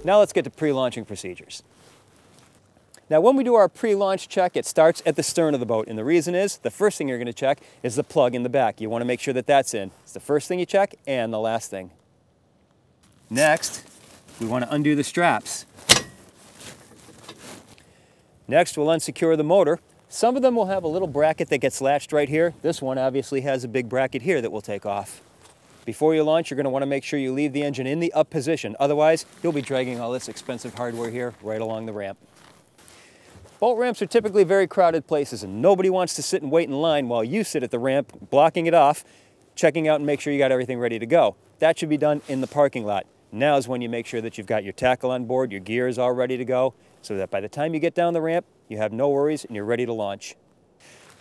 Now let's get to pre-launching procedures. Now when we do our pre-launch check, it starts at the stern of the boat, and the reason is, the first thing you're going to check is the plug in the back. You want to make sure that that's in. It's the first thing you check and the last thing. Next, we want to undo the straps. Next, we'll unsecure the motor. Some of them will have a little bracket that gets latched right here. This one obviously has a big bracket here that we'll take off. Before you launch, you're going to want to make sure you leave the engine in the up position. Otherwise, you'll be dragging all this expensive hardware here right along the ramp. Boat ramps are typically very crowded places, and nobody wants to sit and wait in line while you sit at the ramp, blocking it off, checking out and make sure you got everything ready to go. That should be done in the parking lot. Now is when you make sure that you've got your tackle on board, your gear is all ready to go, so that by the time you get down the ramp, you have no worries and you're ready to launch.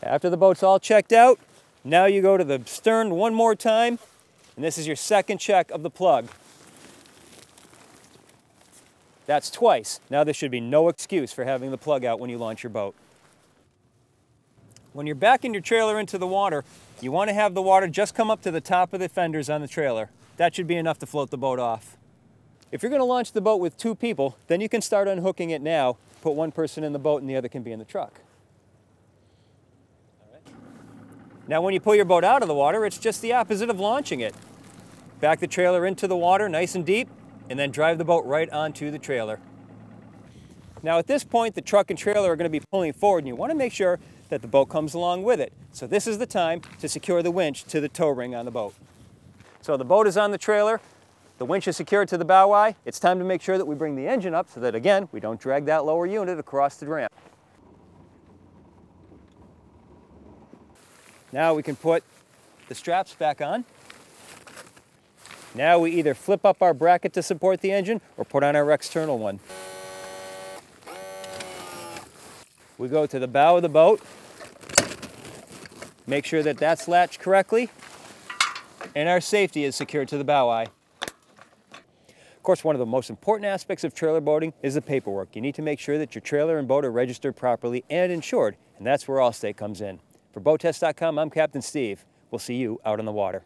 After the boat's all checked out, now you go to the stern one more time, and this is your second check of the plug. That's twice. Now there should be no excuse for having the plug out when you launch your boat. When you're backing your trailer into the water, you want to have the water just come up to the top of the fenders on the trailer. That should be enough to float the boat off. If you're going to launch the boat with 2 people, then you can start unhooking it now, put one person in the boat and the other can be in the truck. All right. Now when you pull your boat out of the water, it's just the opposite of launching it. Back the trailer into the water nice and deep, and then drive the boat right onto the trailer. Now at this point, the truck and trailer are going to be pulling forward, and you want to make sure that the boat comes along with it. So this is the time to secure the winch to the tow ring on the boat. So the boat is on the trailer, the winch is secured to the bow eye. It's time to make sure that we bring the engine up so that, again, we don't drag that lower unit across the ramp. Now we can put the straps back on. Now we either flip up our bracket to support the engine or put on our external one. We go to the bow of the boat, make sure that that's latched correctly, and our safety is secured to the bow eye. Of course, one of the most important aspects of trailer boating is the paperwork. You need to make sure that your trailer and boat are registered properly and insured, and that's where Allstate comes in. For BoatTEST.com, I'm Captain Steve. We'll see you out on the water.